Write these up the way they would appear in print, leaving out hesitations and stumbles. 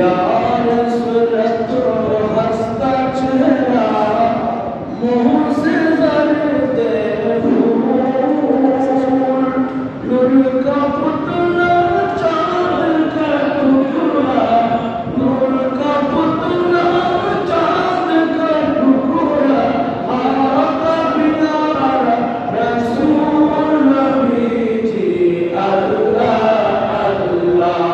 यार सूरत हंसता चेहरा मुँह से जरदे फूल नूर का पुतला चांद का टुकड़ा नूर का पुतला चांद का टुकड़ा आका प्यारा रसूल नबी जी अल्लाह अल्लाह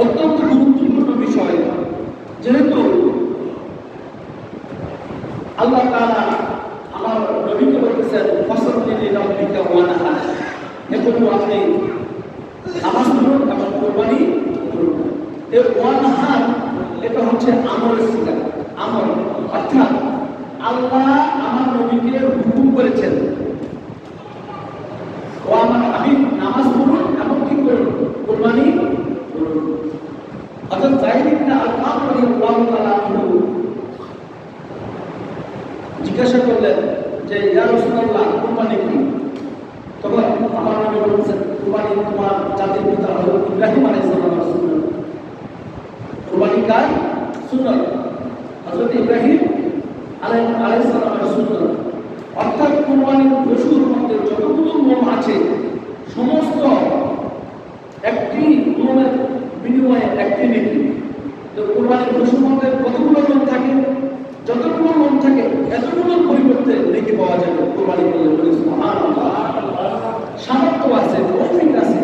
অত্যন্ত গুরুত্বপূর্ণ বিষয়, যেহেতু আল্লাহ তাআলা আমার নবীকে বলতেছেন ফাসাল্লি লিরাব্বিকা ওয়ানহার, এখন আপনি নামাজ পড়ুন এবং কুরবানি করুন। এই ওয়ানহার এটা হচ্ছে আমলের সিগা, আমল, অর্থাৎ আল্লাহ আমার নবীকে হুকুম করেছেন ও আমার আমি নামাজ পড়ুন এবং কি করুন, কুরবানি করুন। অর্থাৎ যায়েদ ইবনে আরকাম রাদিয়াল্লাহু তাআলা আনহু জিজ্ঞাসা করলেন যে ইয়া রাসূলুল্লাহ কুরবানি কি? তখন আমার নবী বলেছেন কুরবানি তোমার জাতির পিতা হযরত ইব্রাহিম আলাইহিস সালামের সুন্নাত। কুরবানি কার সুন্নাত? হযরত ইব্রাহিম আলাইহিস সালামের সুন্নাত। অর্থাৎ কুরবানির পশুর মধ্যে যতগুলো লোম আছে সমস্ত একটি লোমের বিনিময়ে একটি নেকি। তো কুরবানির পশুর মধ্যে কতগুলো লোম থাকে? যতগুলো লোম থাকে এতগুলোর পরিবর্তে নেকি পাওয়া যাবে কুরবানি করলে। বলি সুবহানাল্লাহ। সামর্থ্য আছে, তৌফিক আছে,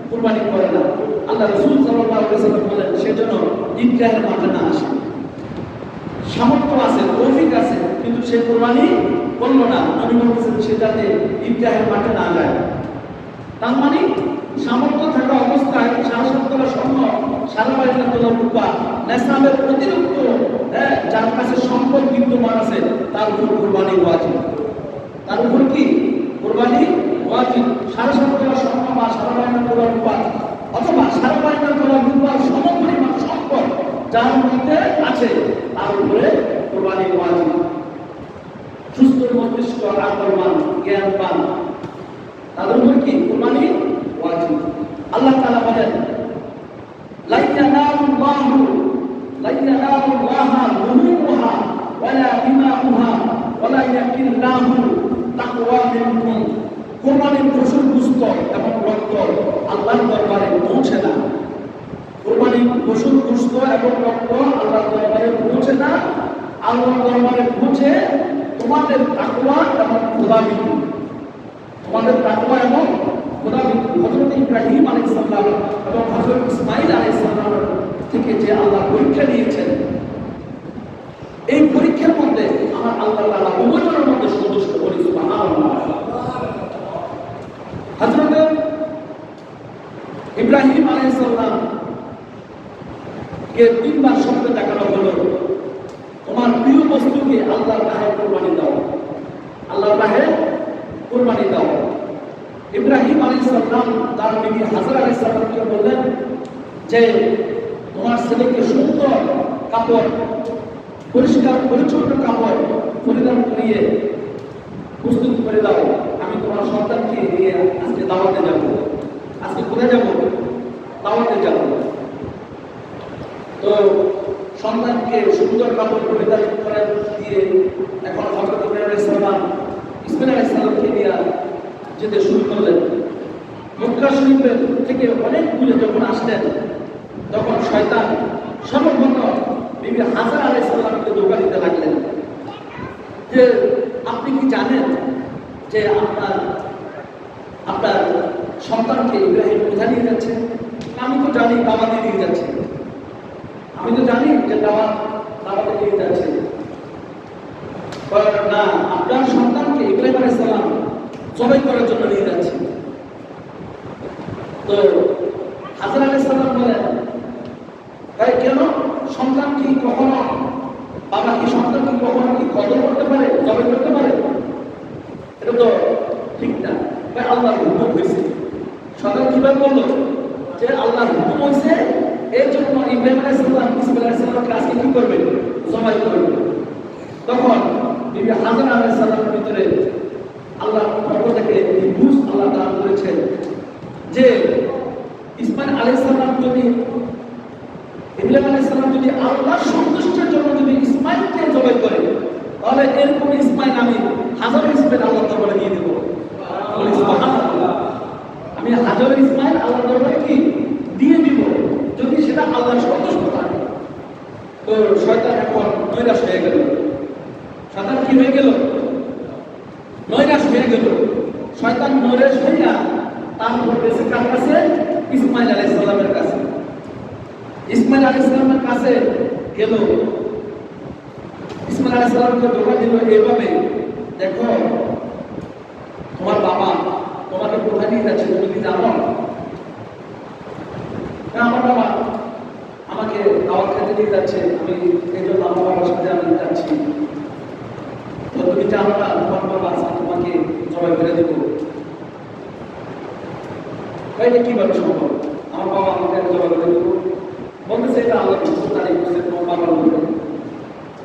কুরবানি করে না। আল্লাহ রাসূল সাল্লাল্লাহু আলাইহি ওয়াসাল্লাম বলেন সেজন্য ঈদগাহের মাঠে না আসে। সামর্থ্য আছে, তৌফিক আছে, কিন্তু সে কুরবানি করলো না। নবী বলেছেন সে যাতে ঈদগাহের মাঠে না যায়। তার মানে সামর্থ্য থাকা অবস্থায় 7.5 তোলা স্বর্ণ, 12.5 তোলা রূপা, নেশাবের অতিরিক্ত যার কাছে সম্পদ বিদ্যমান আছে তার উপর কুরবানি ওয়াজিব। তার উপর কি কুরবানি ওয়াজিব? 7.5 তোলা স্বর্ণ বা 12.5 তোলা রূপা অথবা 12.5 তোলা রূপার সমপরিমাণ সম্পদ যার মধ্যে আছে তার উপরে কুরবানি ওয়াজিব। সুস্থ মস্তিষ্ক, আকলমান, জ্ঞানবান তাদের উপর কি কুরবানি ওয়াজিব। আল্লাহ তাআলা বলেন লা ইয়ানালুল্লাহু লুহুমুহা ওয়ালা দিমাউহা ওয়ালাকিন্নাহু তাকওয়া মিনকুম। কুরবানির পশুর গোশত এবং রক্ত আল্লাহর দরবারে পৌঁছে না। কুরবানির পশুর গোশত এবং রক্ত আল্লাহর দরবারে পৌঁছে না। আল্লাহর দরবারে পৌঁছে তোমাদের তাকওয়া এবং খোদাভীতি, তোমাদের তাকওয়া এবং খোদাভীতি। হযরত ইব্রাহিম আলাইহিস সালাম এবং হযরত ইসমাঈল আলাইহিস সালাম থেকে যে আল্লাহ পরীক্ষা নিয়েছেন, এই পরীক্ষার মধ্যে আমার আল্লাহ তাআলা উভয়ের মধ্যে সন্তুষ্ট। বলি সুবহানাল্লাহ। হযরত ইব্রাহিম আলাইহিস সালাম কে 3 বার স্বপ্নে দেখানো হলো তোমার প্রিয় বস্তুকে আল্লাহর রাহে কুরবানি দাও, আল্লাহর রাহে কুরবানি দাও। ইব্রাহিম আলাইহিস সালাম তার বিবি হাজরা আলাইহিস সালামকে বললেন যে তোমার ছেলেকে সুন্দর কাপড়, পরিষ্কার পরিচ্ছন্ন কাপড় পরিধান করিয়ে প্রস্তুত করে দাও, আমি তোমার সন্তানকে নিয়ে আজকে দাওয়াতে যাব। আজকে কোথায় যাব? দাওয়াতে যাব। তো সন্তানকে সুন্দর কাপড় পরিধান করে দিয়ে এখন হযরত ইব্রাহিম আলাইহিস সালাম ইসমাঈল আলাইহিস সালামকে নিয়ে যেতে শুরু করলেন। মক্কা শরীফের থেকে অনেক দূরে যখন আসলেন তখন শয়তান সর্বপ্রথম বিবি হাজরা আলাইহিস সালামকে ধোঁকা দিতে লাগলেন যে আপনি কি জানেন যে আপনার সন্তানকে ইব্রাহিম কোথায় নিয়ে যাচ্ছে? আমি তো জানি দাওয়াতে নিয়ে যাচ্ছে, আমি তো জানি যে দাওয়াতে নিয়ে যাচ্ছে। না, আপনার সন্তানকে ইব্রাহিম আলাইহিস সালাম জবাই করার জন্য নিয়ে যাচ্ছে। তো হাজরা আলাইহিস সালাম বলেন তাই কেন? সন্তান কি কখনো, বাবা কি সন্তান কি কখনো কি কদর করতে পারে, জবাই করতে পারে? এটা তো ঠিক না। ভাই আল্লাহর হুকুম হয়েছে। সন্তান কিভাবে বললো যে আল্লাহর হুকুম হয়েছে, এর জন্য ইব্রাহিম আলাইহিস সালাম ইসমাঈল আলাইহিস সালামকে আজকে কি করবে? জবাই করবে। তখন বিবি হাজরা আলাইহিস সালামের ভিতরে আল্লাহর পক্ষ থেকে এই বুঝ আল্লাহ দান করেছেন যে ইসমাঈল আলাইহিস সালাম যদি, ইব্রাহিম আলাইহিস সালাম যদি আল্লাহর সন্তুষ্টির জন্য যদি ইসমাঈলকে জবাই করে, তাহলে এরকম ইসমাঈল আমি হাজার ইসমাঈল আল্লাহর দরবারে দিয়ে দেব। বলি সুবহানাল্লাহ। আমি হাজার ইসমাঈল আল্লাহর দরবারে কি দিয়ে দিব যদি সেটা আল্লাহর সন্তুষ্ট থাকে। তো শয়তান এখন নৈরাশ হয়ে গেল। শয়তান কি হয়ে গেল? নৈরাশ হয়ে গেল। শয়তান নৈরাশ হইয়া তারপর বেঁচে কার কাছে? ইসমাঈল আলাইহিস সালামের কাছে। ইসমাঈল আলাইহিস সালামের কাছে গেল। ইসমাঈল আলাইহিস সালামকে ধোঁকা দিল এইভাবে, দেখো তোমার বাবা তোমাকে কোথায় নিয়ে যাচ্ছে তুমি কি জানো? আমার বাবা আমাকে দাওয়াত খেতে নিয়ে যাচ্ছে, আমি এই জন্য আমার বাবার সাথে আমি যাচ্ছি। তো তুমি জানো না তোমার বাবা তোমাকে জবাই করে দেব? এটা কিভাবে সম্ভব? আমার বাবা আমাকে জবাই করে দেব বলতেছে, এটা আল্লাহ হুকুম জারি করেছে তোমার বাবার উপরে,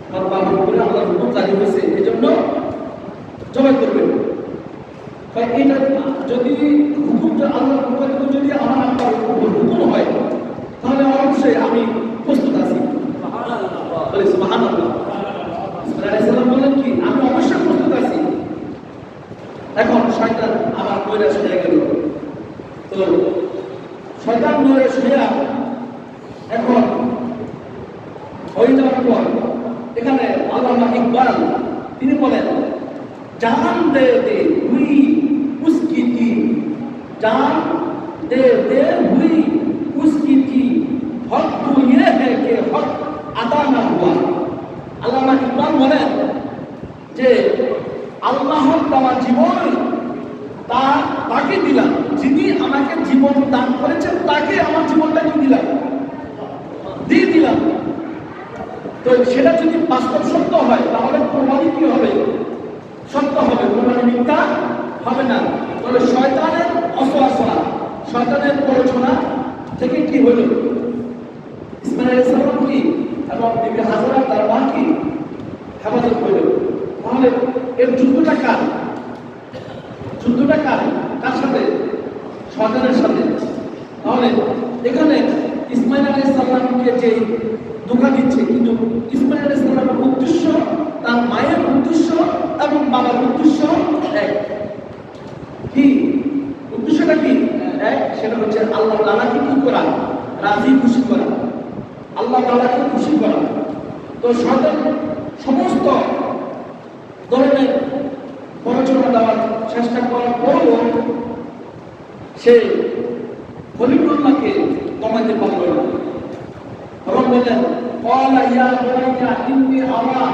আমার বাবার উপরে আল্লাহ হুকুম জারি হয়েছে, এই জন্য জবাই করবে। এটা যদি হুকুমটা আল্লাহর হুকুম যদি আমার আল্লাহর হুকুম হয় তাহলে অবশ্যই আমি প্রস্তুত আছি। সুবহানাল্লাহ। বললেন কি আমি অবশ্যই প্রস্তুত আছি। এখন শয়তান আমার নৈরাশ হয়ে গেল। তো শয়তান নৈরাশ হইয়া এখন হয়ে যাওয়ার পর এখানে আল্লামা ইকবাল তিনি বলেন, जान दे दे हुई उसकी थी, जान दे दे हुई उसकी थी, हक तो ये है कि हक अदा ना हुआ। আল্লামা ইকবাল বলেন যে আল্লাহর দেওয়া জীবন তাকে দিলাম, যিনি আমাকে জীবন দান করেছেন তাকে আমার জীবনটা কি দিলাম, দিয়ে দিলাম। তো সেটা যদি বাস্তব সত্য হয় তাহলে প্রমাণিত কি হবে? সত্য হবে, প্রমাণে মিথ্যা হবে না। তাহলে শয়তানের অসওয়াসা, শয়তানের প্ররোচনা থেকে কি হলো? ইসমাঈল আলাইহিস সালাম কি এবং বিবি হাজরা তার মা কি হেফাজত হলো। তাহলে এর যুদ্ধটা কার? যুদ্ধটা কার? কার সাথে? শয়তানের সাথে। তাহলে এখানে ইসমাঈল আলাইহিস সালামকে যে ধোঁকা দিচ্ছে, কিন্তু ইসমাঈল আলাইহিস সালামের উদ্দেশ্য, তার মায়ের উদ্দেশ্য এবং বাবার উদ্দেশ্য এক। কি উদ্দেশ্যটা? কি এক? সেটা হচ্ছে আল্লাহ তাআলাকে কি করা? রাজি খুশি করা, আল্লাহ তাআলাকে খুশি করা। তো শয়তান সমস্ত ধরনের প্ররোচনা দেওয়ার চেষ্টা করার পরও সে খলিলুল্লাহকে দমাইতে পারল না। এবং বলেন, ক্বালা ইয়া বুনাইয়া ইন্নী আরা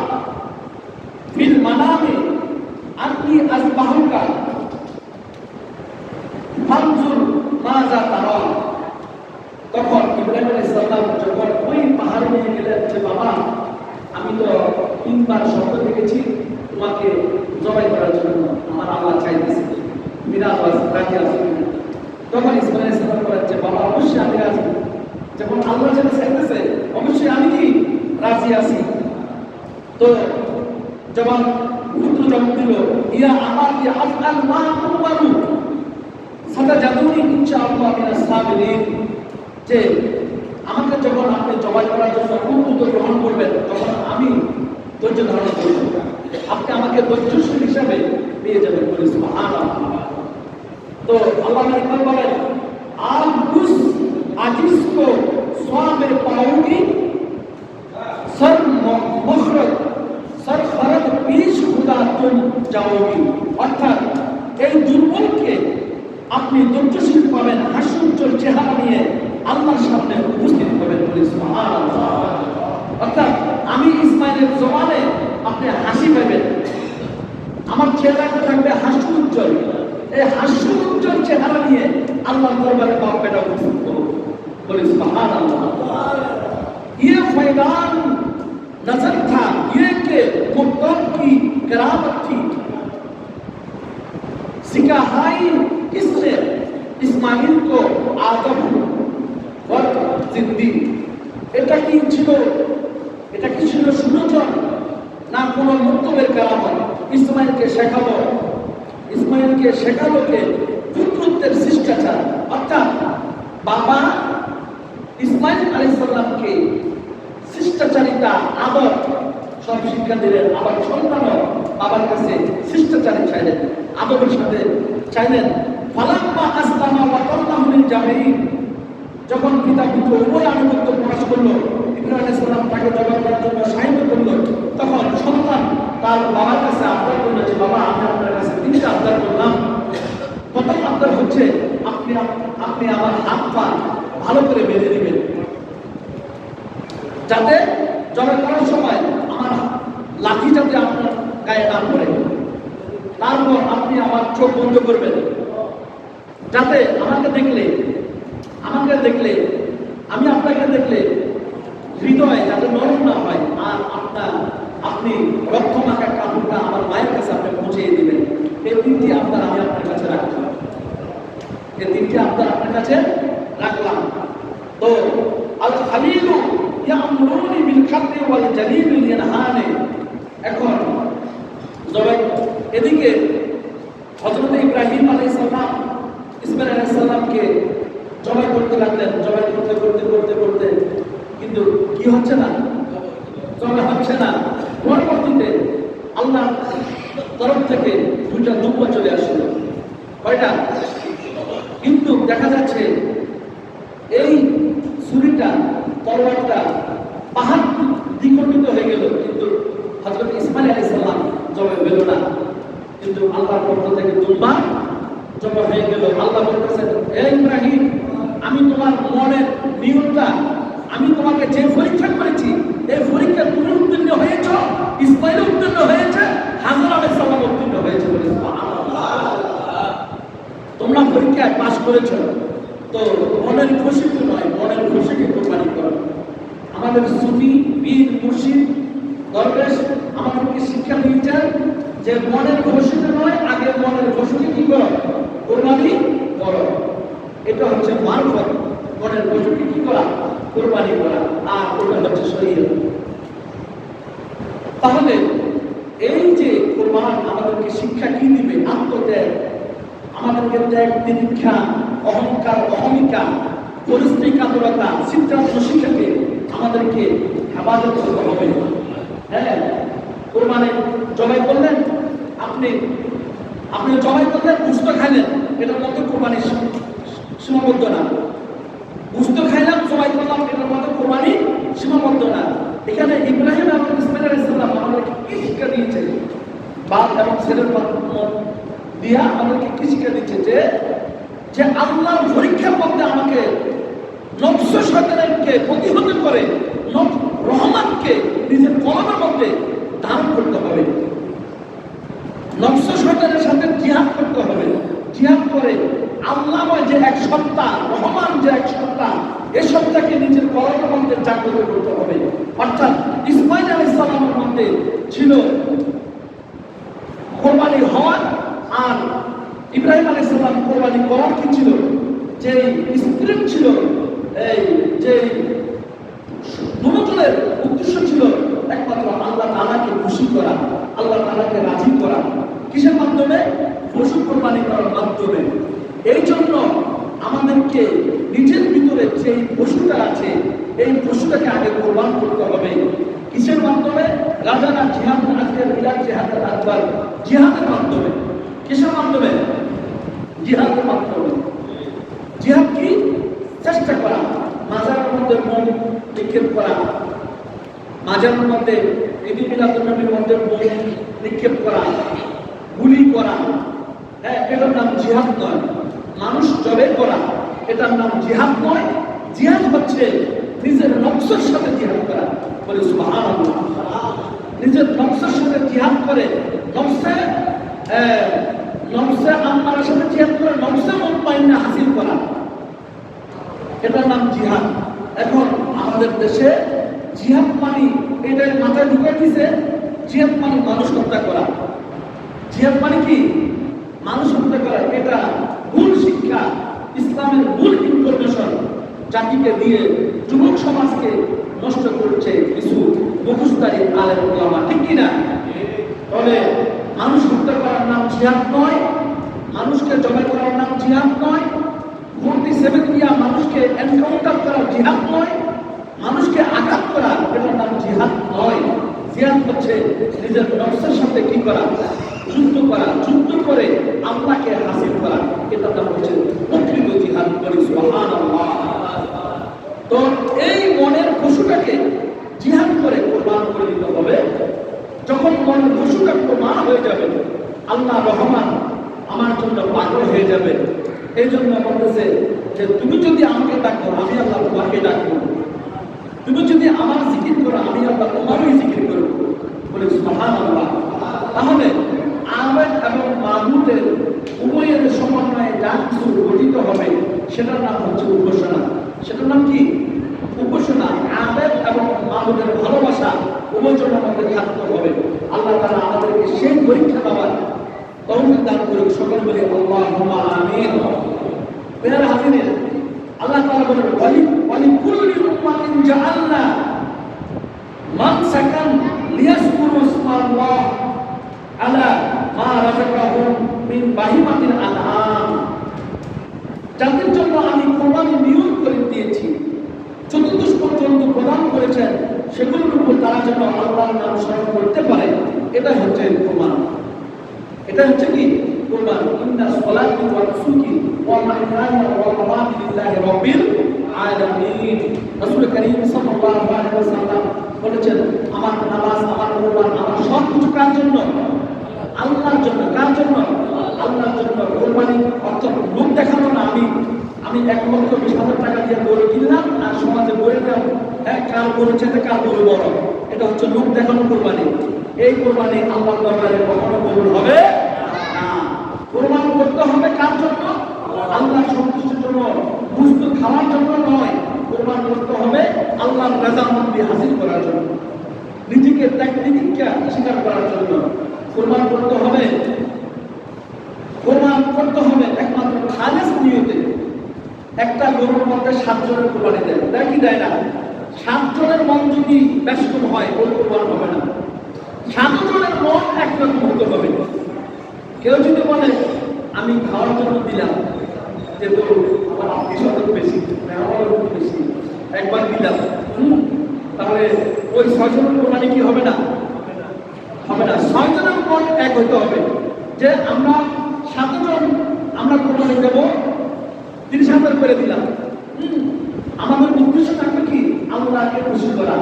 ফিল মানামে আন্নী আসবাহুকা ফানজুর মাযা তারা। তখন ইব্রাহিম আলাইহিস সালাম যখন ওই পাহাড়ে নিয়ে গেলেন যে বাবা আমি তো 3 বার স্বপ্ন দেখেছি তোমাকে জবাই করার জন্য, আমার আল্লাহ চাইতেছে মিরাজ রাজি আছে। তখন ইসমাঈল আলাইহিস সালাম বলেন যে বাবা অবশ্যই আমি রাজি, যখন আল্লাহ যেটা চাইতেছে অবশ্যই আমি কি রাজি আছি। তো যখন পুত্র জন্ম দিল, ইয়া আমাকে আফআল মা তুমারু সাতাজাদুনি ইনশাআল্লাহ মিনাস সাবিরিন, যে আমাকে যখন আপনি জবাই করার জন্য পুত্র গ্রহণ করবেন তখন আমি ধৈর্য ধারণ করব, আপনি আমাকে ধৈর্যশীল হিসাবে পেয়ে যাবেন। বলি সুবহানাল্লাহ। তো আল্লামা ইকবাল বলেন, আজ উস আজিজ কো সোয়াবে পাওগি সর মখরজ সর খরজ পিছ খুদা তুম যাওগি। অর্থাৎ এই দুর্বলকে আপনি ধৈর্যশীল পাবেন, হাস্যোজ্জ্বল চেহারা নিয়ে আল্লাহর সামনে উপস্থিত হবেন। বলি সুবহানাল্লাহ। অর্থাৎ আমি ইসমাঈলের জবানে আপনি হাসি পাবেন, আমার চেহারাটা থাকবে হাস্যোজ্জ্বল। এই হাস্যোজ্জ্বল চেহারা নিয়ে আল্লাহর দরবারে বাপ বেটা উপস্থিত হবো। বলি সুবহানাল্লাহ। ये फैजान नजर था ये के कुर्तब की करामत थी, सिखाई किसने इस्माइल को आदम और जिंदी। এটা কি ছিল? এটা কি ছিল সুযোজন না কোন মুক্তবের কারামত? ইসমাইলকে শেখালো কে পুত্রত্বের শিষ্টাচার। অর্থাৎ বাবা ইসমাঈল আলাইহিস সালামকে শিষ্টাচারিতা, আদর সব শিক্ষা দিলেন। আবার সন্তানও বাবার কাছে শিষ্টাচারী চাইলেন, আদরের সাথে চাইলেন। ফালাম্মা আসলামা ওয়া তাল্লাহু লিল জামিন, যখন পিতা পুত্র উভয় আনুগত্য প্রকাশ করলো, ইব্রাহিম আলাইহিস সালাম তাকে জবাই করার জন্য সাহায্য করলো, তখন সন্তান তার বাবার কাছে আবদার করলো যে বাবা আমি আপনার কাছে 3টা আবদার করলাম। প্রথম আবদার হচ্ছে আপনি আমার হাত পা ভালো করে বেঁধে দিবেন, যাতে জবাই করার সময় আমার লাঠি যাতে আপনার গায়ে না পড়ে। তারপর আপনি আমার চোখ বন্ধ করবেন, যাতে আমাকে দেখলে আমি আপনাকে দেখলে হৃদয় যাতে নরম না হয়, আর আপনি রক্তমাখা কাপড়টা আমার মায়ের কাছে আপনি পৌঁছিয়ে দিবেন। এই তিনটি আবদার আমি আপনার কাছে রাখলাম, রাখলাম। তো আল খালিলু ইয়ামুরুনি বিল খাতি ওয়াল জালিলু ইয়ানহানি। এখন এদিকে হযরত ইব্রাহিম আলাইহিস সালাম ইসমাঈল আলাইহিস সালামকে জবাই করতে লাগলেন। জবাই করতে কিন্তু কি হচ্ছে না, জবাই হচ্ছে না। পরবর্তীতে আল্লাহ তরফ থেকে দুইটা দুম্বা চলে আসলো। কয়টা? কিন্তু দেখা যাচ্ছে এই ছুরিটা, তরবারটা পাহাড় দ্বিখণ্ডিত হয়ে গেল, কিন্তু হযরত ইসমাঈল আলাইহিস সালাম জবাই পেল না। কিন্তু আল্লাহর পক্ষ থেকে দুম্বা জবাই হয়ে গেল। আল্লাহ বলতেছেন, হে ইব্রাহিম, আমি তোমার মনের নিয়তটা, আমি তোমাকে যে পরীক্ষা করেছি, এই পরীক্ষা তুমি উত্তীর্ণ হয়েছ, ইসমাঈল উত্তীর্ণ হয়েছে, হাজর আলাইহিস সালাম উত্তীর্ণ হয়েছে। বলে সুবহানাল্লাহ, তোমরা পরীক্ষায় পাস করেছ। তো মনের খুশিকে নয়, মনের খুশিকে কোরবানি করো। আমাদের সুফি পীর মুর্শিদ দরবেশ আমাদেরকে শিক্ষা দিয়েছেন যে মনের খুশিতে নয়, আগে মনের খুশিকে কি করো? কোরবানি করো। এটা হচ্ছে মারফত। মনের খুশিকে কি করা? কোরবানি করা। আর ওটা হচ্ছে শরীয়ত। তাহলে এই যে কোরবান আমাদেরকে শিক্ষা কি দিবে? আত্মত্যাগ, আমাদেরকে ত্যাগ, তিতিক্ষা, অহংকার, অহমিকা, পরিস্থিতি কাতরতা, সিদ্ধান্ত শিক্ষাকে আমাদেরকে হেফাজত করতে হবে। হ্যাঁ, কোরবানি জবাই করলেন, আপনি জবাই করলেন, গুস্ত খাইলেন, এটার মধ্যে কোরবানি সীমাবদ্ধ না। গুস্ত খাইলাম, জবাই করলাম, এটার মধ্যে কোরবানি সীমাবদ্ধ না। এখানে ইব্রাহিম এবং ইসমাঈল আলাইহিস সালাম আমাদেরকে কি শিক্ষা দিয়েছে? বাপ এবং ছেলের দিয়া আমাদেরকে কি শিক্ষা দিচ্ছে? যে আল্লাহর পরীক্ষার মধ্যে আমাকে নফস শয়তানকে প্রতিহত করে রহমানকে নিজের কলমের মধ্যে ধারণ করতে হবে। নফস শয়তানের সাথে জিহাদ করতে হবে। জিহাদ করে আল্লাহ যে এক সত্তা, রহমান যে এক সত্তা, এই সত্তাকে নিজের কলমের মধ্যে জাগ্রত করতে হবে। অর্থাৎ ইসমাঈল আলাইহিস সালামের মধ্যে ছিল কোরবানি হওয়ার, আর ইব্রাহিম আলাইহিস সালাম কোরবানি করার কি ছিল? যে স্ক্রিপ্ট ছিল, এই যে দুজনের উদ্দেশ্য ছিল একমাত্র আল্লাহ তাআলাকে খুশি করা, আল্লাহ তাআলাকে রাজি করা। কিসের মাধ্যমে? পশু কোরবানি করার মাধ্যমে। এই জন্য আমাদেরকে নিজের ভিতরে যে পশুটা আছে, এই পশুটাকে আগে কোরবান করতে হবে। কিসের মাধ্যমে? রাজারা জিহাদ, আজকের বিলাদ জিহাদের আকবার, জিহাদের মাধ্যমে। কিসের মাধ্যমে? জিহাদের মাধ্যমে। জিহাদ কি? চেষ্টা করা, মাজারের মধ্যে মন নিক্ষেপ করা, মাজারের মধ্যে ঈদ মিলাদুন নবীর মধ্যে মন নিক্ষেপ করা, গুলি করা, হ্যাঁ, এটার নাম জিহাদ নয়। মানুষ জবে করা, এটার নাম জিহাদ নয়। জিহাদ হচ্ছে নিজের নফসের সাথে জিহাদ করা। বলে সুবহানাল্লাহ। নিজের নফসের সাথে জিহাদ করে, নফসে আম্মারের সাথে জিহাদ করে, নফসে মুতমাইন্না হাসিল করা, এটার নাম জিহাদ। এখন আমাদের দেশে জিহাদ মানে এটাই মাথায় ঢুকে দিছে, জিহাদ মানে মানুষ হত্যা করা। জিহাদ মানে কি? মানুষ হত্যা করা। এটা ভুল শিক্ষা, ইসলামের ভুল ইনফরমেশন জাতিকে দিয়ে যুবক সমাজকে নষ্ট করছে কিছু মুখস্থকারী আলেম ওলামা, ঠিক কিনা? তবে মানুষ হত্যা করার নাম জিহাদ নয়, মানুষকে জবাই করার নাম জিহাদ নয়, 47 দিয়া মানুষকে এনকাউন্টার করার জিহাদ নয়, মানুষকে আঘাত করা, এটার নাম জিহাদ নয়। জিহাদ হচ্ছে নিজের নফসের সাথে কি করা? যুদ্ধ করা, যুদ্ধ করে আল্লাহকে হাসিল করা, এটার নাম হচ্ছে প্রকৃত জিহাদ। বলি সুবহানাল্লাহ। তো এই মনের পশুটাকে জিহাদ করে কোরবান করে দিতে হবে। যখন মনের পশুটা কোরবান হয়ে যাবে, আল্লাহ রহমান আমার জন্য পাগল হয়ে যাবে। এই জন্য বলতেছে যে তুমি যদি আমাকে ডাকো, আমি আল্লাহ তোমাকে ডাকবো। তুমি যদি আমার জিকির করো আমি আল্লাহ তোমারই জিকির করব। বলে সুবহানাল্লাহ। তাহলে আবেদ এবং মাবুদের উভয়ের সমন্বয়ে যা কিছু গঠিত হবে সেটার নাম হচ্ছে উপাসনা। সেটার নাম কি? উপাসনা। আবেদ এবং মাবুদের ভালোবাসা উভয়ের মধ্যে থাকতে হবে। আল্লাহ তাআলা আমাদেরকে সেই পরীক্ষা দেওয়ার তৌফিক দান করুন। সকলে বলি আল্লাহুম্মা আমিন। প্রিয় হাজিরিন, আল্লাহ তাআলা বলেন ওয়ালি কুল্লি উম্মাতিন জাআলনা মানসাকান লিয়াযকুরু ইসমাল্লাহ আলা মা রাযাকাহুম মিন বাহিমাতিল আনআম। যাদের জন্য আমি কোরবানি নিয়ম করে দিয়েছি, চতুর্দশ পর্যন্ত প্রদান করেছেন, সেগুলোর উপর তারা যেন আল্লাহর নাম স্মরণ করতে পারে। এটা হচ্ছে কোরবানি। এটা হচ্ছে কি? কোরবানি। ইন্না সলাতি ওয়া নুসুকি ওয়া মাহইয়ায়া ওয়া মামাতি লিল্লাহি রাব্বিল আলামিন। রাসূল কারীম সাল্লাল্লাহু আলাইহি ওয়াসাল্লাম বলেছেন, আমার নামাজ, আমার কোরবান, আমার সব কিছু কার জন্য? আল্লাহর জন্য। কার জন্য? আল্লাহর জন্য। কোরবানি অর্থ লোক দেখানো না। আমি 1,20,000 টাকা দিয়ে গরু কিনলাম আর সমাজে বলে দাও, হ্যাঁ কার গরু চেয়ে কার গরু বড়, এটা হচ্ছে লোক দেখানো কোরবানি। এই কোরবানি আল্লাহর দরবারে কখনো কবুল হবে না। কোরবানি করতে হবে কার জন্য? আল্লাহর সন্তুষ্টির জন্য, বুঝত খাওয়ার জন্য নয়। কোরবানি করতে হবে আল্লাহর রাজামন্দি হাসিল করার জন্য, নিজেকে ত্যাগ-তিতিক্ষা স্বীকার করার জন্য। কোরবানি করতে হবে একমাত্র খালেস নিয়তে। একটা গরুর মধ্যে 7 জনের কোরবানি দেয় কি দেয় না? 7 জনের মন যদি ব্যস্ত হয় ওই কোরবানি হবে না। 7 জনের মন একরকম হতে হবে। কেউ যদি বলে আমি খাওয়ার জন্য দিলাম, যে গরু আমার 20 বেশি, আমার বেশি, একবার দিলাম, তাহলে ওই 6 জনের কোরবানি কি হবে না? হবে না। 6 জনের মন এক হতে হবে যে আমরা 7 জন আমরা কোরবানি দেব, 30,000 করে দিলাম। আমাদের উদ্দেশ্য থাকবে কি? আল্লাহকে খুশি করা।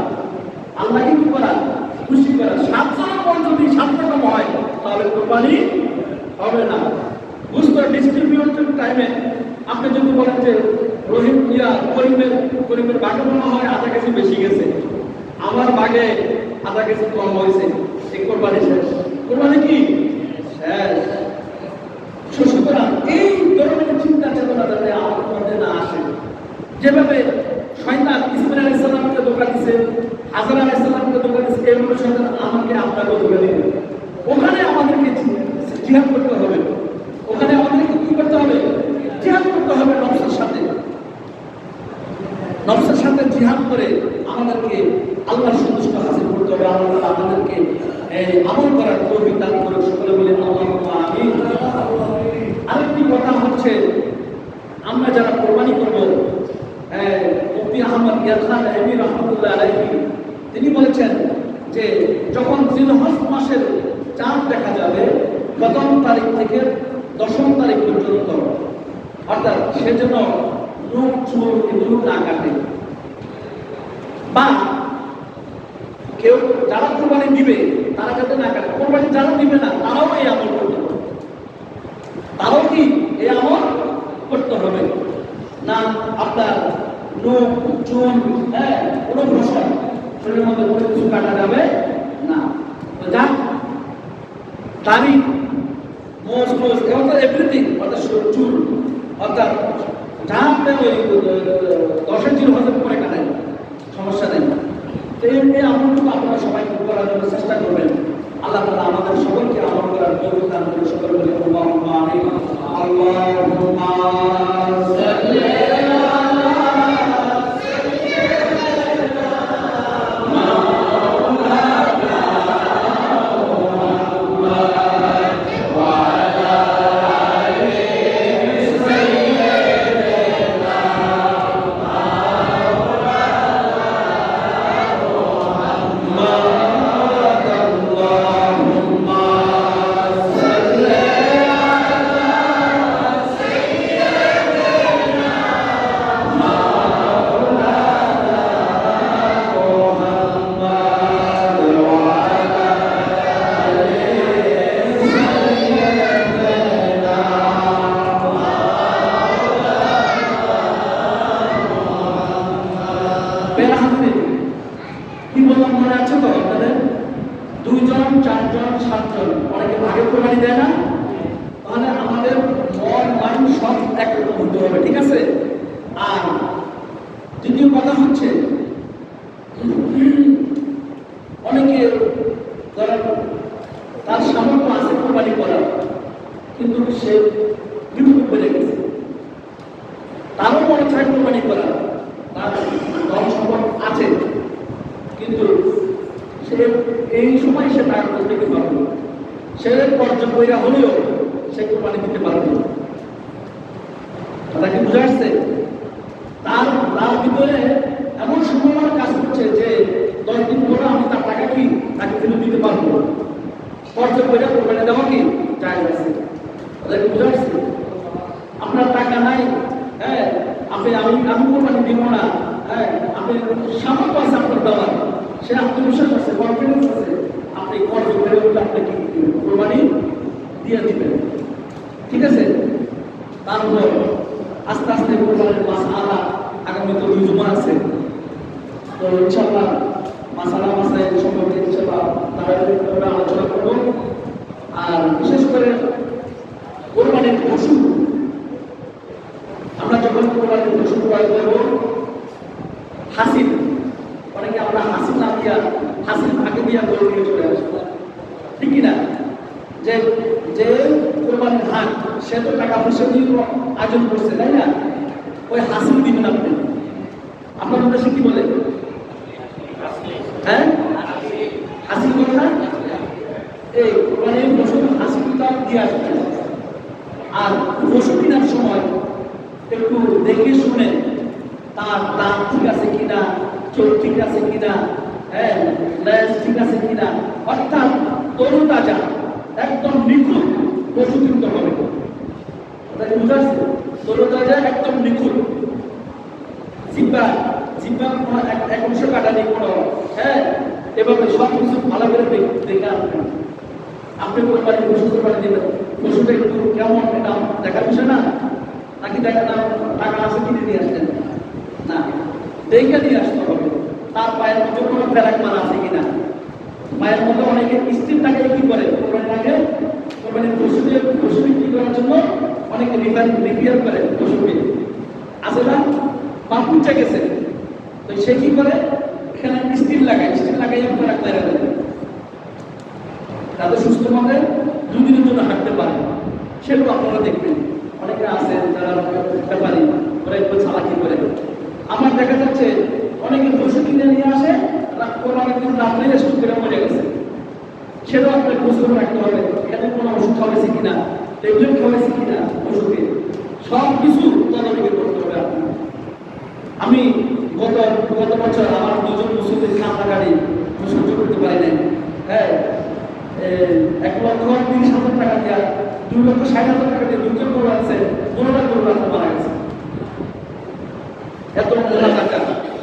আল্লাহকে কি করা? খুশি করা। 7 জনের মন যদি 7 রকম হয় তাহলে কোরবানি হবে না। বুঝতে ডিস্ট্রিবিউশন টাইমে আপনি যদি বলেন যে করিমের বাঘে মনে হয় আধা কেজি বেশি গেছে, আমার বাঘে আধা কেজি কম হয়েছে, এই কোরবানি শেষ। কোরবানি কি শেষ। সুতরাং এই ধরনের চিন্তা চেতনা যাতে আমাদের মধ্যে না আসে। যেভাবে শয়তান ইসমাঈল আলাইহিস সালামকে ধোঁকা দিয়েছে, হাজার আলাইহিস সালামকে ধোঁকা দিয়েছে, এইভাবে শয়তান আমাকে আপনাকে ধোঁকা দিবে। ওখানে আমাদেরকে জিহাদ করতে হবে। ওখানে আমাদেরকে কি করতে হবে? জিহাদ করতে হবে নফসের সাথে। নফসের সাথে জিহাদ করে আমাদেরকে আল্লাহর সন্তুষ্ট হাসিল করতে হবে। আল্লাহ আমাদেরকে আমল করার তৌফিক দান করে। সকলে বলে আল্লাহুম্মা আমিন। আরেকটি কথা হচ্ছে, আমরা যারা কোরবানি করব, মুফতি আহমদ ইয়াদ খান আমির রাহমাতুল্লাহ আলাইহি তিনি বলেছেন যে যখন জিলহজ মাসের চাঁদ দেখা যাবে প্রথম তারিখ থেকে 10ম তারিখ পর্যন্ত, অর্থাৎ সেজন্য নখ চুল এগুলো না কাটে, বা কেউ যারা কোরবানি দিবে তারা যাতে না কাটে। কোরবানি যারা দিবে না তারাও এই আমল করতে হবে। তারাও কি এই আমল করতে হবে না? আপনার নখ চুল, কোনো ফসল শরীরের মধ্যে কোনো কিছু কাটা যাবে না। তো যা দাড়ি, মোজ এভরিথিং, অর্থাৎ চুল, অর্থাৎ যা আপনি ওই 10 জিলহজের পরে কাটাই, সমস্যা নেই। তো এই আমলটুকু আপনারা সবাই করার জন্য চেষ্টা করবেন। আল্লাহ তাআলা আমাদের সকলকে আমল করার তৌফিক দান করে। সকল বলে আল্লাহুম্মা আমিন। আল্লাহুম্মা সাল্লি কি বললাম মনে আছে তো আপনাদের? 2 জন 4 জন 7 জন অনেকে ভাগে কোরবানি দেয় না? তাহলে আমাদের মন মাইন্ড সব একরকম হতে হবে, ঠিক আছে? আর দ্বিতীয় কথা হচ্ছে অনেকে ধরেন তার সামর্থ্য আছে কোরবানি করার, কিন্তু সে বিপদ বেড়ে গেছে, তারও মনে চায় কোরবানি করা, তার ধন সম্পদ আছে, কিন্তু সে এই সময় সে টাকা করতে পারবে, সে পর্যায় বইরা হলেও সে কোরবানি দিতে পারবে। তাকে বুঝা আসছে? তার তার ভিতরে এমন সম্ভাবনা কাজ করছে যে 10 দিন পরে আমি তার টাকা কি তাকে ফেরত দিতে পারবো, পর্যায় বইরা কোরবানি দেওয়া কি জায়েজ আছে। তাদেরকে বুঝা আসছে? আপনার টাকা নাই, হ্যাঁ, আমি কোরবানি দিব না, হ্যাঁ, আপনি সামর্থ্য আছে আপনার দেওয়ার, সে আত্মবিশ্বাস আছে, কনফিডেন্স আছে, আপনি কর্জ করে উঠলে আপনি কি কোরবানি দিয়ে দিবেন, ঠিক আছে? তারপর আস্তে আস্তে কোরবানির মাসআলা আগামী তো 2 জুমা আছে, তো ইনশাআল্লাহ মাসাইল সম্পর্কে ইনশাআল্লাহ তারা আলোচনা করব। আর বিশেষ করে কোরবানির পশু, আমরা যখন কোরবানির পশু ক্রয় করব, হাসিল, অনেকে আমরা হাসিল না দিয়া হাসিল আগে দিয়া গরু নিয়ে চলে আসবো, ঠিক কিনা? যে যে কোরবানির হাট সে তো টাকা পয়সা দিয়ে আয়োজন করছে, তাই না? ওই হাসিল দিবেন আপনি, আপনার দেশে কি বলে? হ্যাঁ, হাসিল বলে না? এই কোরবানির পশু হাসিলটা দিয়ে আসবে। আর পশু কেনার সময় একটু দেখে শুনে তার দাঁত ঠিক আছে কিনা, চোখ ঠিক আছে কিনা, হ্যাঁ, লেজ ঠিক আছে কিনা, অর্থাৎ তরুতাজা একদম নিখুঁত পশু কিনতে হবে। ওটাকে বুঝা আসছে? তরুতাজা একদম নিখুঁত, জিব্বা জিব্বা এক অংশ কাটা নেই কোনো, হ্যাঁ, এভাবে সব কিছু ভালো করে দেখে আনবেন। আপনি কোরবানি পশু কোরবানি দেবেন, পশুটা একটু কেমন এটা দেখার বিষয় না, নাকি দেখা না টাকা আছে কিনে নিয়ে আসলেন না, দেখে নিয়ে আসতে হবে। তার পায়ের মধ্যে কোনো ফেরাক মারা আছে কিনা, পায়ের মধ্যে অনেকে স্ত্রীর টাকা কি করে কোরবানির আগে, কোরবানির পশু বিক্রি করার জন্য অনেকে রিপেয়ার করে পশুকে, আছে না? পা পুঁচে গেছে, তো সে কি করে এখানে স্টিল লাগাই ফেরাক মারা দেয়, তাদের সুস্থ মতে 2 দিনের জন্য হাঁটতে পারে। সেগুলো আপনারা দেখবেন, অনেকে আছে যারা ব্যাপারী, ওরা একটু চালাকি করে। আমার দেখা যাচ্ছে অনেকে পশু কিনে নিয়ে আসে, কোরবানির দিন রাত্রে স্টক করে মরে গেছে, সেটাও আপনার খোঁজ করে রাখতে হবে, এখানে কোনো ওষুধ খাওয়াইছে কিনা, ট্যাবলেট খাওয়াইছে কিনা পশুকে, সব কিছু তদারকি করতে হবে আপনার। আমি গত বছর আমার 2 জন মুসলিমের কান্নাকারি সহ্য করতে পারি নাই, হ্যাঁ, 1,30,000 টাকা দিয়া 2,60,000 টাকা দিয়ে 2 জন গরু আছে, 2টা গরু রাখতে মারা গেছে, এত মোটা টাকা।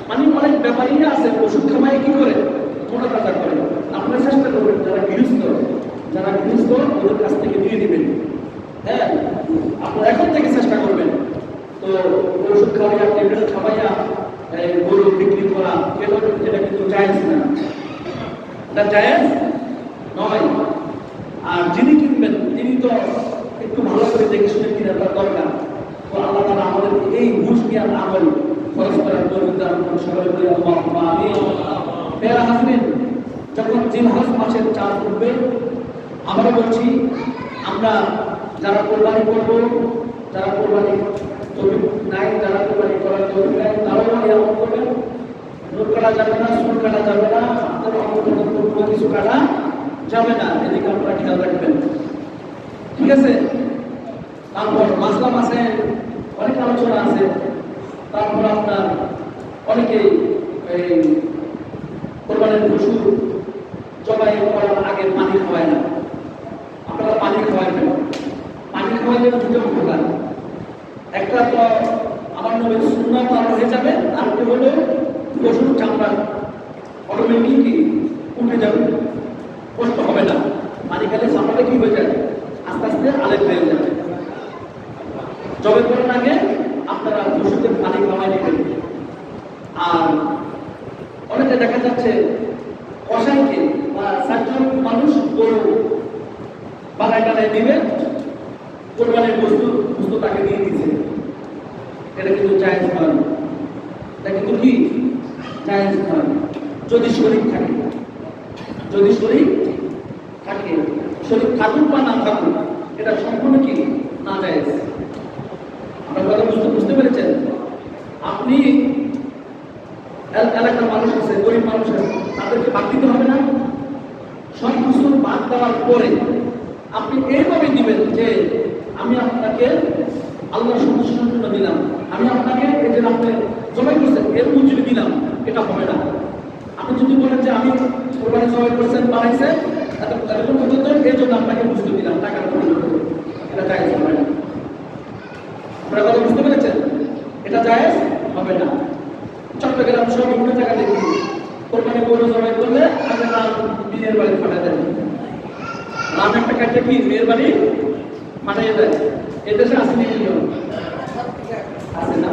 মানে অনেক ব্যাপারীরা আছে ওষুধ খামাই কি করে মোটা টাকা করে। আপনারা চেষ্টা করবেন যারা গৃহস্থ ওদের কাছ থেকে দিয়ে দিবেন, হ্যাঁ, আপনারা এখন থেকে চেষ্টা করবেন। তো ওষুধ খাওয়াইয়া ট্যাবলেট খাওয়াইয়া গরু বিক্রি করা এটা কিন্তু জায়েজ না, এটা জায়েজ নয়। আর যিনি কিনবেন তিনি তো একটু ভালো করে দেখে শুনে কিনা তার দরকার। তো আল্লাহ তাআলা আমাদের এই ঘুষ জ্ঞান আমল খরচ করার তৌফিক দান করুন, সবাই বলি আল্লাহুম্মা আমিন। প্রিয় হাজরিন, যখন জিলহজ মাসের চাঁদ উঠবে, আমরা বলছি আমরা যারা কোরবানি করব, যারা কোরবানি তৌফিক নাই, যারা কোরবানি করার তৌফিক নাই, তারাও এমন করবেন, নূর কাটা যাবে না, সুর কাটা যাবে না, আপনার কোনো কিছু কাটা যাবে না, এদিকে আপনারা খেয়াল রাখবেন, ঠিক আছে? তারপর মাসলা মাসে অনেক আলোচনা আছে। তারপর আপনার অনেকেই এই কোরবানির পশু জবাই করার আগে পানি খাওয়ায় না, আপনারা পানি খাওয়াইবেন। পানি খাওয়াইলে 2টা উপকার, একটা তো আমার নবীর সুন্নাত পালন হয়ে যাবে, আর একটা হলো পশুর চামড়া অটোমেটিক কি উঠে যাবে, কষ্ট হবে না। পানি খেলে চামড়াটা কি হয়ে যায়, আস্তে আস্তে আলেপ হয়ে যাবে। জবাই করার আগে আপনারা পশুদের পানি খাওয়াই নেবেন। আর অনেকে দেখা যাচ্ছে কসাইকে বা 4 জন মানুষ গরু বানায় টানায় দিবে, কোরবানির বস্তু তাকে দিয়ে দিচ্ছে, এটা কিন্তু জায়েজ নয়। এটা কিন্তু কি জায়েজ নয় যদি শরীর থাকে, যদি শরীর থাকে, শরীর থাকুক বা না থাকুক, এটা সম্পূর্ণ কি না জায়েজ। আপনার কথা বুঝতে পেরেছেন? আপনি এলাকার মানুষ আছে, গরিব মানুষ আছে, তাদেরকে বাদ দিতে হবে না? সব কিছু বাদ দেওয়ার পরে আপনি এইভাবে দিবেন যে আমি আপনাকে আল্লাহর সন্তুষ্টির জন্য দিলাম, আমি আপনাকে এই যে আপনি জবাই করছেন এর মজুরি দিলাম, এটা হবে না। আপনি যদি বলেন যে আমি কোরবানি জবাই করছেন, বানাইছেন, এরকম এই জন্য আপনাকে বুঝতে দিলাম টাকার পরিবর্তে, এটা জায়েজ হবে না। আপনারা কথা বুঝতে পেরেছেন? এটা জায়েজ হবে না। চট্টগ্রাম সহ বিভিন্ন জায়গা দেখি কোরবানি গরু জবাই করলে আগে নাম বিয়ের বাড়ি ফাটাই দেন, নাম একটা কাটে কি মেয়ের বাড়ি ফাটাই দেয়। এদেশে আসেনি আছে না?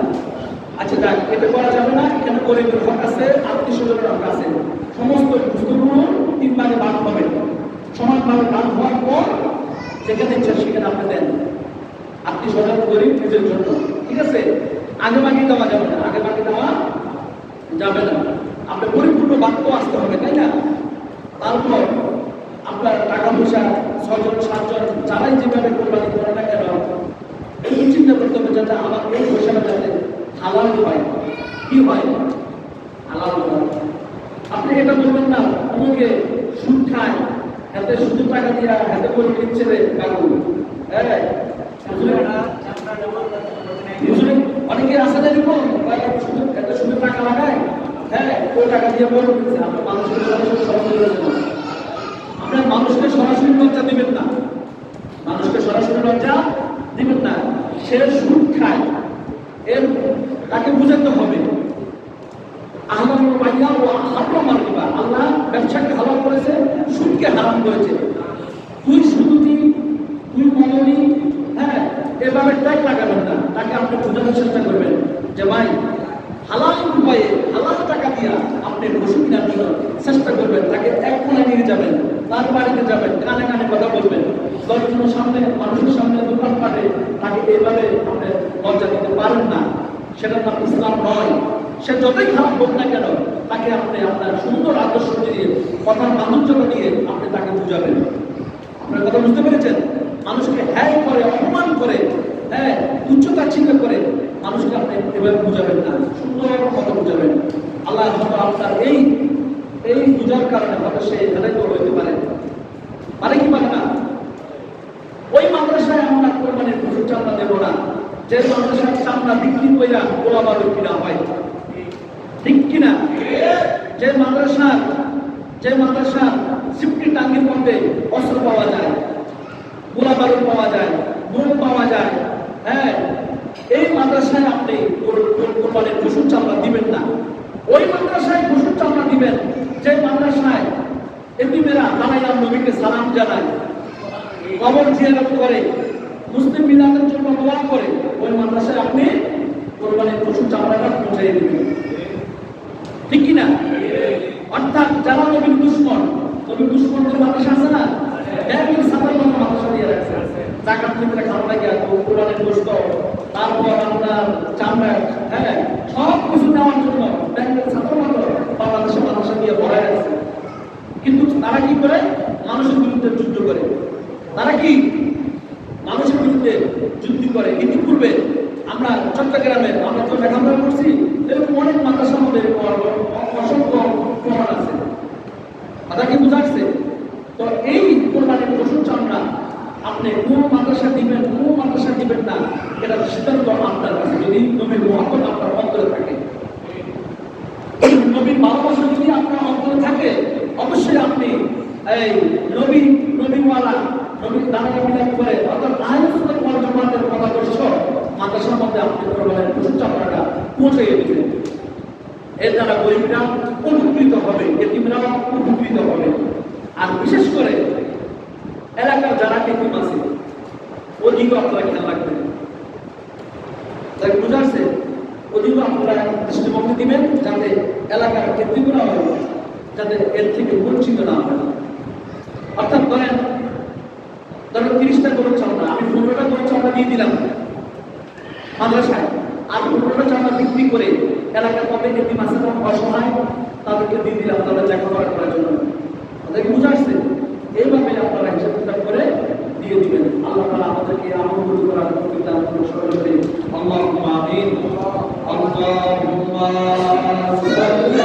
আচ্ছা যাক, এটা করা যাবে না। এখানে গরিবের হক আছে, আত্মীয় স্বজনের হক আছে, সমস্ত বস্তুগুলো 3 ভাগে ভাগ হবে। সমানভাবে ভাগ হওয়ার পর যেখানে ইচ্ছা সেখানে আপনি দেন, আত্মীয় স্বজন গরিব নিজের জন্য, ঠিক আছে? আগে ভাগে দেওয়া যাবে না, আগে ভাগে দেওয়া যাবে না। আপনার পরিপূর্ণ বাক্য আসতে হবে, তাই না? তারপর আপনার টাকা পয়সা 6 জন 7 জন যারাই যেভাবে কোরবানি করে না কেন, এই চিন্তা করতে হবে যাতে আমার এই পয়সাটা যাতে হালাল হয়। কি হয়? হালাল হয়। আপনি এটা বলবেন না অমুকে সুদ খায়, হাতে শুধু টাকা দিয়া হাতে করে দিচ্ছে রে কাকু। হ্যাঁ, অনেকে আসা যায় শুধু টাকা লাগায়, হ্যাঁ ওই টাকা দিয়ে বলে দিচ্ছে। আপনার মানুষকে আপনার মানুষকে সরাসরি লজ্জা দিবেন না, মানুষকে সরাসরি লজ্জা দিবেন না। সে সুদ খায়, এর তাকে বুঝাতে হবে আল্লাহ ব্যবসাকে হালাল করেছে, সুদকে হারাম করেছে। তুই সুদী, তুই মননী, হ্যাঁ এভাবে ট্যাগ লাগাবেন না। তাকে আপনি বোঝানোর চেষ্টা করবেন যে ভাই হালাল উপায়ে হালাল টাকা দিয়া আপনি পশু কেনার জন্য চেষ্টা করবেন। তাকে এক কোণে নিয়ে যাবেন, তার বাড়িতে যাবেন, কানে কানে কথা বলবেন। 10 জনের সামনে, মানুষের সামনে, দোকানপাটে তাকে এইভাবে আপনি লজ্জা দিতে পারেন না। সেটা তার ইসলাম নয়। সে যতই খারাপ হোক না কেন, তাকে আপনি আপনার সুন্দর আদর্শ দিয়ে, কথার মাধুর্যতা দিয়ে আপনি তাকে বুঝাবেন। আপনার কথা বুঝতে পেরেছেন? মানুষকে হ্যাঁ করে, অপমান করে, হ্যাঁ উচ্চতা চিন্তা করে মানুষকে আপনি এভাবে বুঝাবেন না, সুন্দর কথা বুঝাবেন। আল্লাহ আপনার এই বুঝার কারণে হয়তো সে এখানে তো হইতে পারে, পারে কি পারে না? ওই মাদ্রাসায় আমরা কোরবানির পশুর চামড়া দেবো না যে মাদ্রাসার চামড়া বিক্রি কইরা গোলাবার কিনা হয়, ঠিক কিনা? যে মাদ্রাসার সিফটি টাঙ্গির মধ্যে অস্ত্র পাওয়া যায়, গোলা বারুদ পাওয়া যায়, বোম পাওয়া যায়, হ্যাঁ এই মাদ্রাসায় আপনি কোরবানির পশুর চামড়া দিবেন না। ওই মাদ্রাসায় পশুর চামড়া দিবেন যে মাদ্রাসায় এতিমেরা দাঁড়াইয়া নবীকে সালাম জানায়, কবর জিয়ারত করে, মুসলিম মিলাদের জন্য দোয়া করে, ওই মাদ্রাসায় আপনি কোরবানির পশুর চামড়াটা পৌঁছাই দিবেন, ঠিক কিনা? অর্থাৎ যারা নবীর দুশ্মন, নবীর দুশ্মনদের মাদ্রাসা আছে না, ব্যাংকের সাথে মাদ্রাসা দিয়ে রাখছে, জাকাত ফিতরে খাওয়া লাগে, কোরবানির গোশত, তারপর আপনার চামড়া, হ্যাঁ সব কিছু নেওয়ার জন্য ব্যাংকের ছাত্র বাংলাদেশে মাদ্রাসা দিয়ে ভরাই রাখছে। কিন্তু তারা কি করে? মানুষের বিরুদ্ধে যুদ্ধ করে। তারা কি মানুষের বিরুদ্ধে যুদ্ধ করে? ইতিপূর্বে আমরা চট্টগ্রামে আমরা তো লেখাপড়া করছি, এরকম অনেক মাদ্রাসার মধ্যে অসংখ্য প্রমাণ আছে। কথা কি বুঝাচ্ছে? তো এই কোরবানির পশুর চামড়া আপনি কোন মাদ্রাসা দিবেন, কোন মাদ্রাসা দিবেন না, এটা সিদ্ধান্ত আপনার কাছে। যদি নবীর মহব্বত আপনার অন্তরে থাকে, নবীর ভালোবাসা যদি আপনার অন্তরে থাকে, অবশ্যই আপনি এই নবীওয়ালা নবীর দাঁড়িয়ে মিলাপ করে, অর্থাৎ আহলে সুন্নাত ওয়াল জামাতের মতাদর্শ মাদ্রাসার মধ্যে আপনি কোরবানির পশুর চামড়াটা পৌঁছাইয়ে দিবেন। এর দ্বারা গরিবরা উপকৃত হবে, এতিমরা উপকৃত হবে। আর বিশেষ করে এলাকার যারা এতিম আছে ওদিকে আপনারা খেয়াল রাখবেন। তাই বুঝাচ্ছে ওদিকে আপনারা দৃষ্টিভঙ্গি দিবেন যাতে এলাকার এতিমরা হয়, যাতে এর থেকে বঞ্চিত না হয়। অর্থাৎ ধরেন 30টা গরুর চামড়া, আমি 15টা গরুর চামড়া দিয়ে দিলাম মাদ্রাসায়, আর 15টা চামড়া বিক্রি করে এলাকার মধ্যে এটি মাসে অসহায় তাদেরকে দিয়ে দিলাম তাদের লেখাপড়া করার জন্য। তাদেরকে বুঝে আসছে? এইভাবে আপনারা হিসাব কিতাব করে দিয়ে দিবেন। আল্লাহ তাআলা আমাদেরকে আমল করার তৌফিক দান করুন সকলকে। আল্লাহুম্মা আমিন। আল্লাহুম্মা সাল্লি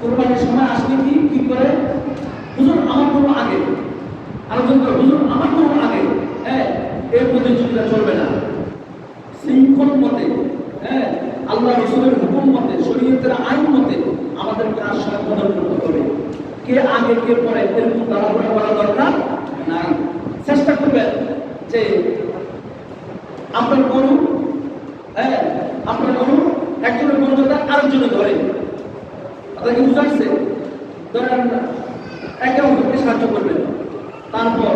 কোরবানির সময় আসলে কি করে হুজুর আমার কোনো আগে আলোচনা করে, হুজুর আমার কোনো আগে, হ্যাঁ এই প্রতিযোগিতা চলবে না। শৃঙ্খল মতে, হ্যাঁ আল্লাহ রাসূলের হুকুম মতে, শরীয়তের আইন মতে আমাদের কাজ সম্পাদন করতে হবে। কে আগে কে পরে এরকম তাড়াহুড়া করা দরকার নাই। চেষ্টা করবেন যে আপনার গরু, হ্যাঁ আপনার গরু একজনের গরু যদি আরেকজনে ধরে, আপনাকে বুঝাচ্ছে, ধরেন একে অপরকে সাহায্য করবেন। তারপর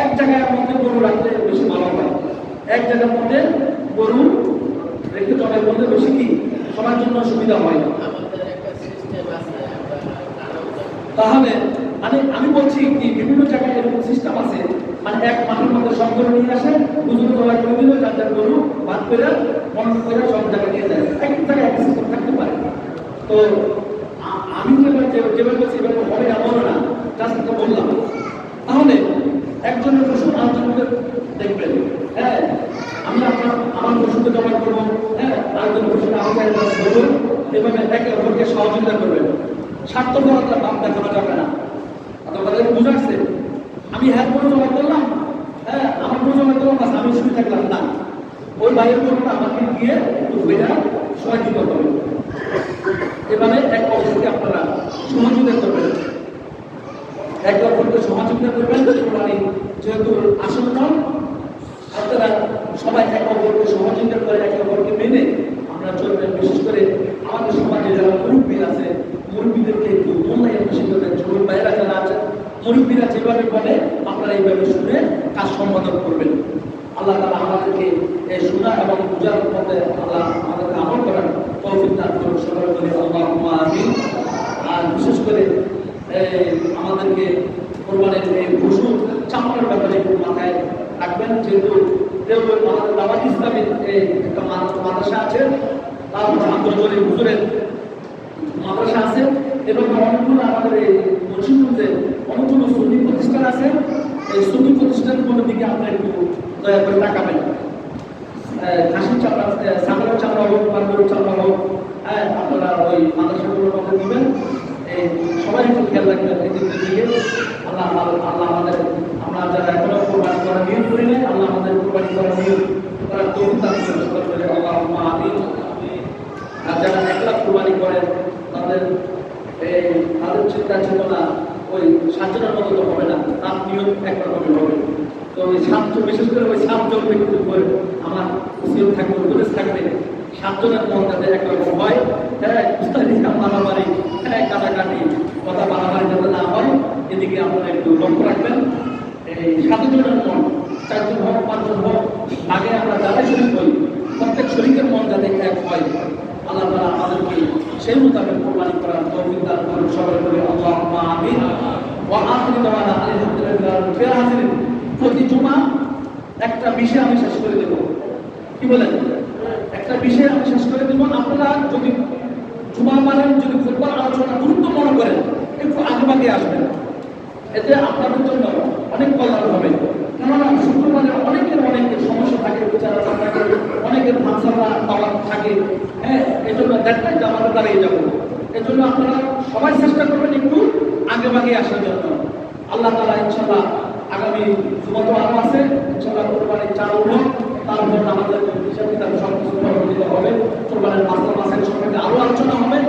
এক জায়গার মধ্যে গরু রাখলে বেশি ভালো হয়, এক জায়গার মধ্যে গরু রেখে জলের মধ্যে বেশি কি সবার জন্য সুবিধা হয়। তাহলে মানে আমি বলছি কি বিভিন্ন জায়গায় এরকম সিস্টেম আছে, মানে এক মাঠের মধ্যে সব গরু নিয়ে আসে, বুঝুন জবাই করে দিল, যার যার গরু বাদ করে মন করে সব জায়গায় নিয়ে যায়। এক জায়গায় এক সিস্টেম থাকতে পারে। তো আমি যেভাবে বলছি এভাবে হবে এমনও না, জাস্ট একটা বললাম। তাহলে একজনের পশু আরেকজনকে দেখবেন, হ্যাঁ আমি আমার পশুকে জবাই করবো, হ্যাঁ আরেকজনের পশুকে আমাকে বলবো, এভাবে একে অপরকে সহযোগিতা করবেন। স্বার্থপরতার ভাব দেখানো যাবে না। আপনাদের বুঝে আসছে? আমি হ্যাঁ করে জমা করলাম, হ্যাঁ আমার করে জমা করলাম, আমি শুনে থাকলাম না, ওই বাইরের গরুটা আমাকে দিয়ে একটু ধরে সবাই দিতে হবে। এভাবে এক অপরকে আপনারা সহযোগিতা করবেন, একে অপরকে সহযোগিতা করবেন। কোরবানি যেহেতু আসন্ন, আপনারা সবাই একে অপরকে সহযোগিতা করে একে অপরকে মেনে আমরা চলবেন। বিশেষ করে আমাদের সমাজে যারা মুরব্বী আছে, মুরব্বীদেরকে একটু মূল্যায়ন বেশি করবেন। ছোট ভাইয়েরা যারা আছে, মুরব্বীরা যেভাবে বলে আপনারা এইভাবে শুনে কাজ সম্পাদন করবেন। আল্লাহ তাআলা আমাদেরকে এই শোনা এবং বুঝার মধ্যে আল্লাহ আমাদেরকে আমল করার তৌফিক দান করুন সকলে বলে আল্লাহুম্মা আমিন। আর বিশেষ করে আমাদেরকে কোরবানির এই পশু চামড়ার ব্যাপারে একটু মাথায় রাখবেন। যেহেতু আমাদের দাওয়াত ইসলামের একটা মাদ্রাসা আছে, তারপর আন্তর্জাতিক হুজুরের মাদ্রাসা আছে, এবং অনেকগুলো আমাদের এই মুন্সিগঞ্জে অনেকগুলো সুন্নি প্রতিষ্ঠান আছে। এই সুন্নি প্রতিষ্ঠানগুলোর দিকে আপনারা একটু দয়া করে তাকাবেন। খাসির চামড়া, ছাগলের চামড়া হোক বা গরুর চামড়া হোক, হ্যাঁ আপনারা ওই মাদ্রাসাগুলোর মধ্যে দিবেন। এই সবাই একটু খেয়াল রাখবেন এই দিকের দিকে। আল্লাহ আমাদের, আমরা যারা এখনো কোরবানি করার নিয়ম করি নাই, আল্লাহ আমাদের কোরবানি করার নিয়ম করার তৌফিক দান করুন। আল্লাহুম্মা আমিন। আর যারা একলা কোরবানি করেন তাদের চিন্তা চেতনা ওই 7 জনের মতো তো হবে না, তার নিয়ম একরকমই হবে। তো ওই 7 জন, বিশেষ করে ওই 7 জন ব্যক্তির উপরে আমার উচিত থাকবে, উপদেশ থাকবে 7 জনের মন যাতে একরকম হয়। হ্যাঁ উস্তাদি মারামারি, হ্যাঁ কাটাকাটি, কথা মারামারি যাতে না হয়, এদিকে আপনারা একটু লক্ষ্য রাখবেন। এই 7 জনের মন, 4 জন হোক 5 জন হোক, আগে আমরা যারাই শরীক হই প্রত্যেক শরীকের মন যাতে এক হয়। আল্লাহ তাআলা আমাদেরকে সেই মোতাবেক কোরবানি করার তৌফিক দান করুন সকলে বলে আল্লাহুম্মা আমিন। ওয়া আখিরু দাওয়ানা আলহামদুলিল্লাহি রাব্বিল আলামিন। প্রতি জুমা একটা বিষয় আমি শেষ করে দেব, কি বলেন? একটা বিষয় আমি শেষ করে দেব। আপনারা যদি জুমা মানেন, যদি খুতবার আলোচনা গুরুত্ব মনে করেন, একটু আগেভাগে আসবেন, এতে আপনাদের জন্য অনেক কল্যাণ হবে। কেননা শুক্রবারে অনেকের সমস্যা থাকে, বিচারণা থাকে, অনেকের মানসাফা পাওয়া থাকে, হ্যাঁ এই জন্য দেখবেন যে আমাদের দাঁড়িয়ে যাবো। এই জন্য আপনারা সবাই চেষ্টা করবেন একটু আগেভাগে আসার জন্য। আল্লাহ তাআলা ইনশাআল্লাহ আগামী জুমা তো আরো আছে, ইনশাআল্লাহ কোরবানির চাল উঠো, তারপর আমাদের হিসাব কিতাব সব কিছু হবে, কোরবানির মাসের সম্পর্কে আরো আলোচনা হবে।